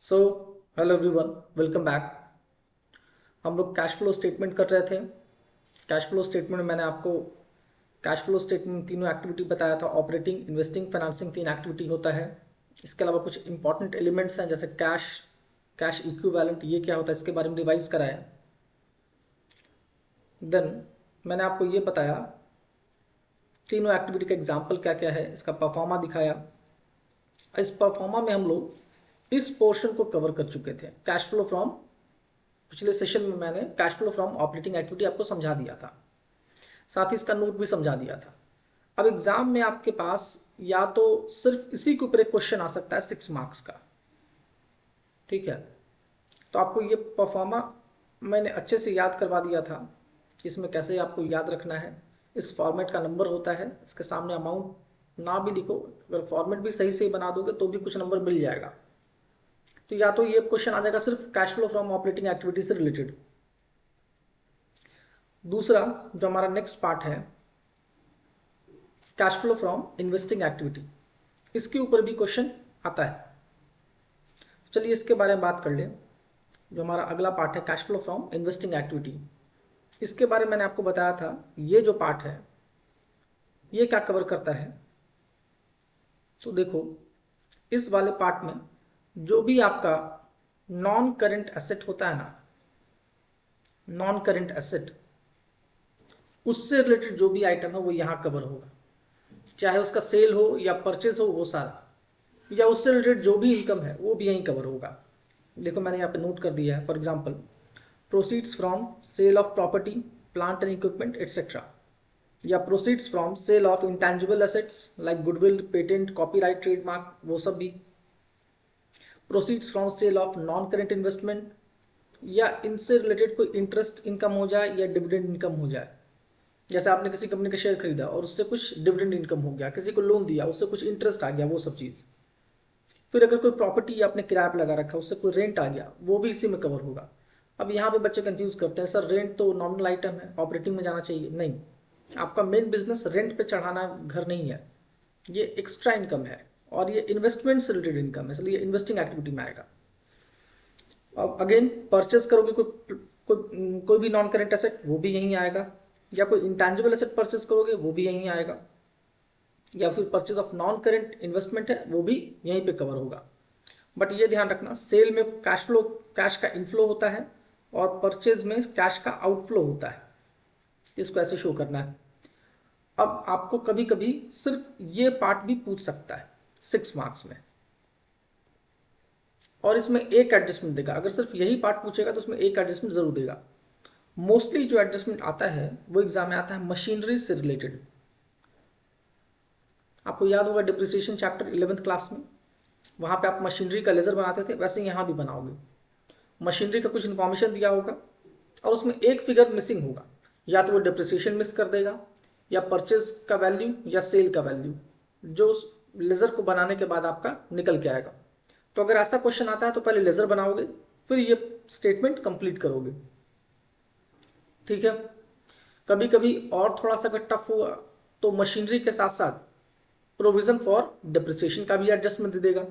So hello everyone, welcome back. हम लोग cash flow statement कर रहे थे। कैश फ्लो स्टेटमेंट में मैंने आपको कैश फ्लो स्टेटमेंट में तीनों एक्टिविटी बताया था। ऑपरेटिंग, इन्वेस्टिंग, फाइनेंसिंग, तीन एक्टिविटी होता है। इसके अलावा कुछ इंपॉर्टेंट एलिमेंट्स हैं जैसे कैश, कैश इक्विवेलेंट, ये क्या होता है इसके बारे में रिवाइज कराया। देन मैंने आपको ये बताया तीनों एक्टिविटी का एग्जाम्पल क्या क्या है, इसका परफॉर्मा दिखाया। इस परफॉर्मा में हम लोग इस पोर्शन को कवर कर चुके थे। कैश फ्लो फ्रॉम, पिछले सेशन में मैंने cash flow from operating activity आपको समझा दिया था, साथ ही इसका नोट भी समझा दिया था। अब एग्जाम में आपके पास या तो सिर्फ इसी के ऊपर एक क्वेश्चन आ सकता है 6 मार्क्स का, ठीक है। तो आपको ये परफॉर्मा मैंने अच्छे से याद करवा दिया था कि इसमें कैसे आपको याद रखना है। इस फॉर्मेट का नंबर होता है, इसके सामने अमाउंट ना भी लिखो, अगर फॉर्मेट भी सही से बना दोगे तो भी कुछ नंबर मिल जाएगा। तो या तो ये क्वेश्चन आ जाएगा सिर्फ cash flow from operating activity से रिलेटेड। दूसरा जो हमारा नेक्स्ट पार्ट है cash flow from investing activity, इसके ऊपर भी क्वेश्चन आता है। चलिए इसके बारे में बात कर लें। जो हमारा अगला पार्ट है cash flow from investing activity, इसके बारे में मैंने आपको बताया था। ये जो पार्ट है ये क्या कवर करता है, तो देखो इस वाले पार्ट में जो भी आपका नॉन करेंट एसेट होता है ना, नॉन करेंट एसेट, उससे रिलेटेड जो भी आइटम है वो यहाँ कवर होगा। चाहे उसका सेल हो या परचेज हो, वो सारा, या उससे रिलेटेड जो भी इनकम है वो भी यहीं कवर होगा। देखो मैंने यहाँ पे नोट कर दिया है, for example proceeds from sale of property, plant and equipment etcetera, या proceeds from sale of intangible assets like goodwill, patent, copyright, trademark, वो सब भी। Proceeds from sale of non current investment, या इनसे रिलेटेड कोई इंटरेस्ट इनकम हो जाए या डिविडेंड इनकम हो जाए। जैसे आपने किसी कंपनी का शेयर खरीदा और उससे कुछ डिविडेंड इनकम हो गया, किसी को लोन दिया उससे कुछ इंटरेस्ट आ गया, वो सब चीज़। फिर अगर कोई प्रॉपर्टी आपने किराए पर लगा रखा, उससे कोई रेंट आ गया, वो भी इसी में कवर होगा। अब यहाँ पे बच्चे कंफ्यूज करते हैं, सर रेंट तो नॉर्मल आइटम है, ऑपरेटिंग में जाना चाहिए। नहीं, आपका मेन बिजनेस रेंट पे चढ़ाना घर नहीं है, ये एक्स्ट्रा इनकम है और ये इन्वेस्टमेंट से रिलेटेड इनकम है, इसलिए इन्वेस्टिंग एक्टिविटी में आएगा। अब अगेन परचेज करोगे कोई भी नॉन करेंट एसेट, वो भी यहीं आएगा, या कोई इंटेंजिबल एसेट परचेज करोगे वो भी यहीं आएगा, या फिर purchase of non current investment है वो भी यहीं पे कवर होगा। बट ये ध्यान रखना, सेल में कैश फ्लो, कैश का इनफ्लो होता है और परचेज में कैश का आउटफ्लो होता है, इसको ऐसे शो करना है। अब आपको कभी कभी सिर्फ ये पार्ट भी पूछ सकता है 6 मार्क्स में, और इसमें एक एडजस्टमेंट देगा। अगर सिर्फ यही पार्ट पूछेगा तो उसमें एक एडजस्टमेंट जरूर देगा। मोस्टली जो एडजस्टमेंट आता है वो एग्जाम में आता है मशीनरी से रिलेटेड। आपको याद होगा डिप्रिसिएशन चैप्टर 11th क्लास में, वहां पे आप मशीनरी का लेजर बनाते थे, वैसे यहाँ भी बनाओगे। मशीनरी का कुछ इन्फॉर्मेशन दिया होगा और उसमें एक फिगर मिसिंग होगा, या तो वो डिप्रिसिएशन मिस कर देगा, या परचेज का वैल्यू, या सेल का वैल्यू, जो लेजर को बनाने के बाद आपका निकल के आएगा। तो अगर ऐसा क्वेश्चन आता है तो पहले लेजर बनाओगे, फिर ये स्टेटमेंट कंप्लीट करोगे, ठीक है। कभी कभी और थोड़ा सा अगर टफ हुआ तो मशीनरी के साथ साथ प्रोविजन फॉर डिप्रिसिएशन का भी एडजस्टमेंट दे देगा।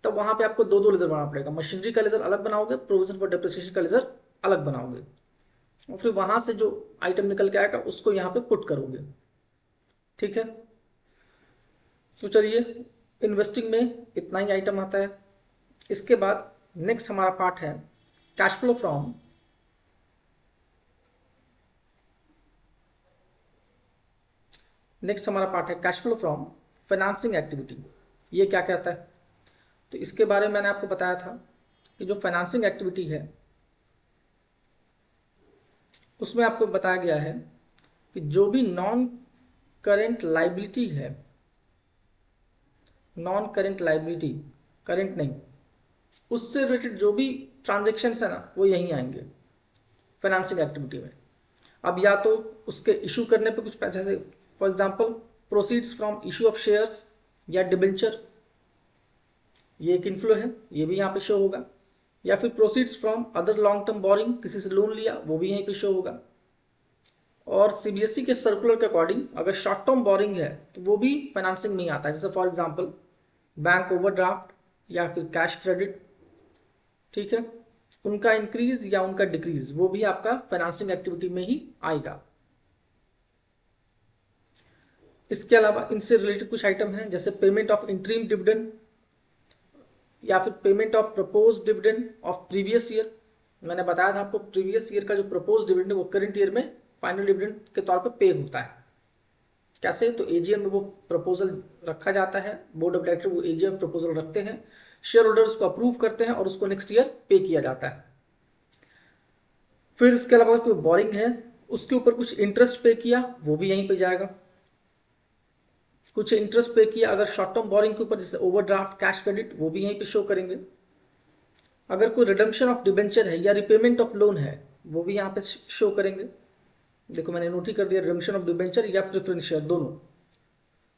तब वहां पे आपको दो दो लेजर बनाना पड़ेगा, मशीनरी का लेजर अलग बनाओगे, प्रोविजन फॉर डिप्रिसिएशन का लेजर अलग बनाओगे, और फिर वहां से जो आइटम निकल के आएगा उसको यहाँ पे पुट करोगे, ठीक है। तो चलिए, इन्वेस्टिंग में इतना ही आइटम आता है। इसके बाद नेक्स्ट हमारा पार्ट है कैश फ्लो फ्रॉम नेक्स्ट हमारा पार्ट है cash flow from financing activity. ये क्या कहता है, तो इसके बारे में मैंने आपको बताया था कि जो फाइनेंसिंग एक्टिविटी है उसमें आपको बताया गया है कि जो भी नॉन करेंट लाइबिलिटी है, नॉन करेंट लाइबिलिटी, करेंट नहीं, उससे रिलेटेड जो भी ट्रांजेक्शन है ना वो यहीं आएंगे फाइनेंसिंग एक्टिविटी में। अब या तो उसके इशू करने पे कुछ पैसे, जैसे for example proceeds from issue of shares या डिबेंचर, ये एक इनफ्लो है, ये भी यहाँ पे शो होगा। या फिर proceeds from other long term borrowing, किसी से लोन लिया, वो भी यहीं पे शो होगा। और सीबीएसई के सर्कुलर के अकॉर्डिंग अगर शॉर्ट टर्म बोरिंग है तो वो भी फाइनेंसिंग में आता है, जैसे फॉर एग्जांपल बैंक ओवरड्राफ्ट या फिर कैश क्रेडिट, ठीक है, उनका इंक्रीज या उनका डिक्रीज वो भी आपका फाइनेंसिंग एक्टिविटी में ही आएगा। इसके अलावा इनसे रिलेटेड कुछ आइटम हैं, जैसे पेमेंट ऑफ इंटरिम डिविडेंड या फिर payment of propose dividend of previous year. मैंने बताया था आपको प्रीवियस ईयर का जो प्रपोज डिविडेंड है वो करंट ईयर में फाइनल डिविडेंड के तौर पे पे होता है। कैसे? तो एजीएम में वो प्रपोजल रखा जाता है, बोर्ड ऑफ डायरेक्टर वो एजीएम प्रपोजल रखते हैं, शेयर होल्डर्स को अप्रूव करते हैं और उसको नेक्स्ट ईयर पे किया जाता है। फिर इसके अलावा कोई बोरिंग है उसके ऊपर कुछ इंटरेस्ट पे किया वो भी यहीं पे जाएगा। कुछ इंटरेस्ट पे किया अगर शॉर्ट टर्म बोरिंग के ऊपर, जैसे ओवरड्राफ्ट, कैश क्रेडिट, वो भी यहीं पे शो करेंगे। अगर कोई रिडम्पशन ऑफ डिबेंचर है या रिपेमेंट ऑफ लोन है वो भी यहाँ पे शो करेंगे। देखो मैंने नोट ही कर दिया, रिडम्पशन ऑफ डिबेंचर या प्रेफरेंस शेयर दोनों।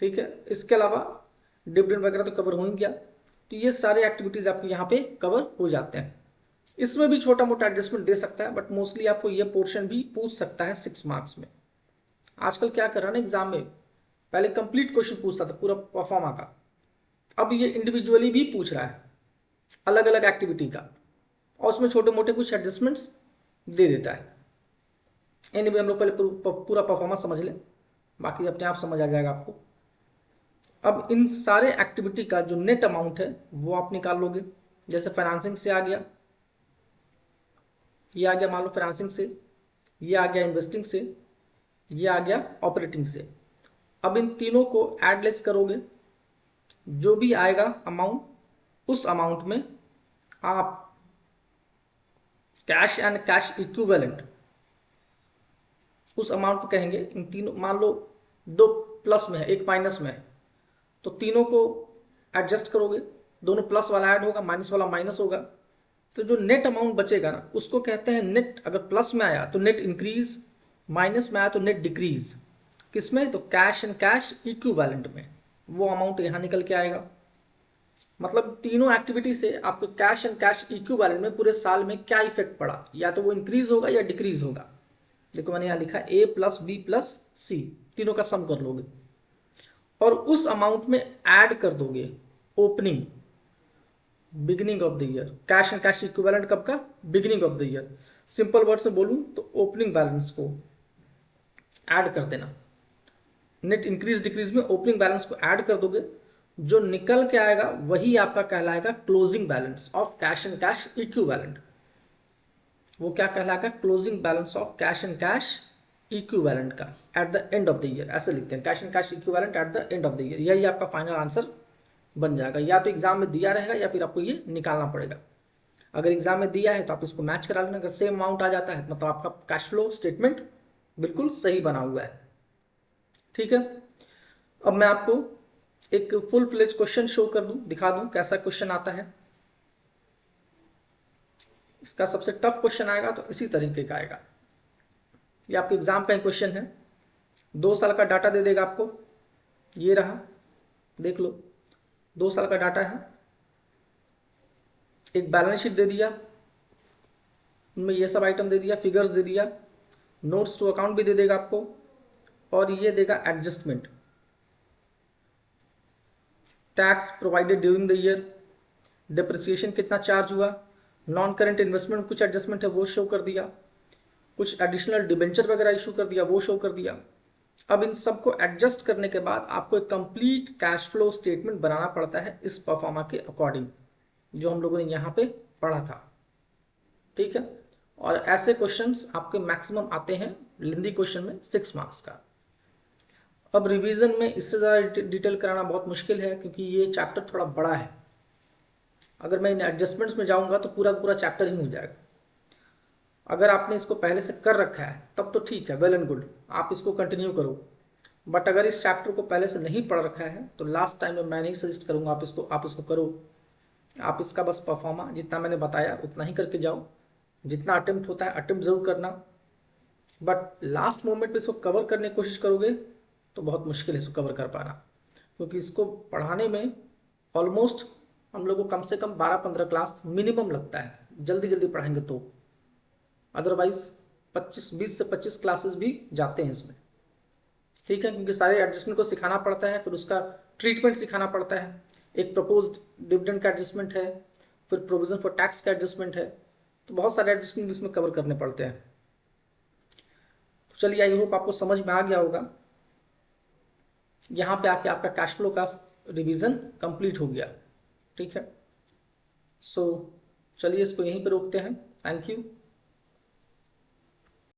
ठीक है, इसके अलावा डिविडेंड वगैरह तो कवर हो ही गया। तो ये सारे एक्टिविटीज आपके यहाँ पे कवर हो जाते हैं। इसमें भी छोटा मोटा एडजस्टमेंट दे सकता है, बट मोस्टली आपको ये पोर्शन भी पूछ सकता है 6 मार्क्स में। आजकल क्या कर रहा है ना एग्जाम में, पहले कंप्लीट क्वेश्चन पूछता था पूरा परफॉर्मा का, अब ये इंडिविजुअली भी पूछ रहा है अलग अलग एक्टिविटी का, और उसमें छोटे मोटे कुछ एडजस्टमेंट्स दे देता है। एनीवे हम लोग पहले पूरा परफॉर्मेंस समझ लें, बाकी अपने आप समझ आ जाएगा आपको। अब इन सारे एक्टिविटी का जो नेट अमाउंट है वो आप निकाल लोगे। जैसे फाइनेंसिंग से आ गया, ये आ गया मान लो फाइनेंसिंग से, ये आ गया इन्वेस्टिंग से, ये आ गया ऑपरेटिंग से। अब इन तीनों को एड लेस करोगे, जो भी आएगा अमाउंट, उस अमाउंट में आप कैश एंड कैश इक्विवेलेंट उस अमाउंट को कहेंगे। इन तीनों, मान लो 2 प्लस में है 1 माइनस में है, तो तीनों को एडजस्ट करोगे, दोनों प्लस वाला ऐड होगा, माइनस वाला माइनस होगा, तो जो नेट अमाउंट बचेगा ना उसको कहते हैं नेट। अगर प्लस में आया तो नेट इंक्रीज, माइनस में आया तो नेट डिक्रीज। किसमें? तो कैश एंड कैश इक्विवेलेंट में वो अमाउंट यहाँ निकल के आएगा। मतलब तीनों एक्टिविटी से आपको कैश एंड कैश इक्विवेलेंट में पूरे साल में क्या इफेक्ट पड़ा, या तो वो इंक्रीज होगा या डिक्रीज होगा। देखो मैंने यहाँ लिखा A plus B plus C, तीनों का सम कर लोगे और उस अमाउंट में ऐड कर दोगे opening, beginning of the year. Cash and cash equivalent कब का? Beginning of the year. Simple word से बोलूं तो ओपनिंग बैलेंस को ऐड कर देना। नेट इंक्रीज डिक्रीज में ओपनिंग बैलेंस को ऐड कर दोगे, जो निकल के आएगा वही आपका कहलाएगा closing balance of cash and cash equivalent. वो क्या कहलाएगा? Closing balance of cash and cash equivalent का at the end of the year. ऐसे लिखते हैं, cash and cash equivalent eight the end of the year. यही आपका फाइनल आंसर बन जाएगा। या तो एग्जाम में दिया रहेगा या फिर आपको ये निकालना पड़ेगा। अगर एग्जाम में दिया है तो आप इसको मैच करा लेना, अगर सेम अमाउंट आ जाता है मतलब आपका कैश फ्लो स्टेटमेंट बिल्कुल सही बना हुआ है। ठीक है, अब मैं आपको एक फुल फ्लेज क्वेश्चन शो कर दूं, दिखा दूं कैसा क्वेश्चन आता है। इसका सबसे टफ क्वेश्चन आएगा तो इसी तरीके का आएगा। ये आपके एग्जाम का ही क्वेश्चन है, 2 साल का डाटा दे देगा आपको। ये रहा, देख लो 2 साल का डाटा है। एक बैलेंस शीट दे दिया, उनमें ये सब आइटम दे दिया, फिगर्स दे दिया, नोट्स टू अकाउंट भी दे देगा आपको, और ये देगा adjustment, tax provided during the year, depreciation कितना चार्ज हुआ, नॉन करेंट इन्वेस्टमेंट कुछ एडजस्टमेंट है वो शो कर दिया, कुछ एडिशनल डिबेंचर वगैरह इशू कर दिया वो शो कर दिया। अब इन सबको एडजस्ट करने के बाद आपको एक कंप्लीट कैश फ्लो स्टेटमेंट बनाना पड़ता है इस परफॉर्मा के अकॉर्डिंग, जो हम लोगों ने यहाँ पे पढ़ा था। ठीक है, और ऐसे क्वेश्चंस आपके मैक्सिमम आते हैं हिंदी क्वेश्चन में 6 मार्क्स का। अब रिवीजन में इससे ज़्यादा डिटेल कराना बहुत मुश्किल है, क्योंकि ये चैप्टर थोड़ा बड़ा है। अगर मैं इन एडजस्टमेंट्स में जाऊंगा तो पूरा पूरा चैप्टर ही हो जाएगा। अगर आपने इसको पहले से कर रखा है तब तो ठीक है, वेल एंड गुड, आप इसको कंटिन्यू करो। बट अगर इस चैप्टर को पहले से नहीं पढ़ रखा है तो लास्ट टाइम में मैं नहीं सजेस्ट करूंगा आप इसको करो। आप इसका बस परफॉर्मा जितना मैंने बताया उतना ही करके जाओ, जितना अटेम्प्ट होता है अटेम्प्ट जरूर करना, बट लास्ट मोमेंट पे इसको कवर करने की कोशिश करोगे तो बहुत मुश्किल है इसको कवर कर पाना, क्योंकि इसको पढ़ाने में ऑलमोस्ट हम लोग को कम से कम 12-15 क्लास मिनिमम लगता है, जल्दी जल्दी पढ़ाएंगे तो। अदरवाइज 20 से 25 क्लासेस भी जाते हैं इसमें। ठीक है, क्योंकि सारे एडजस्टमेंट को सिखाना पड़ता है, फिर उसका ट्रीटमेंट सिखाना पड़ता है। एक प्रपोज्ड डिविडेंड का एडजस्टमेंट है, फिर प्रोविजन फॉर टैक्स का एडजस्टमेंट है, तो बहुत सारे एडजस्टमेंट इसमें कवर करने पड़ते हैं। तो चलिए, आई होप आपको समझ में आ गया होगा। यहाँ पे आके आपका कैश फ्लो का रिवीजन कंप्लीट हो गया। ठीक है, सो चलिए इसको यहीं पे रोकते हैं। Thank you.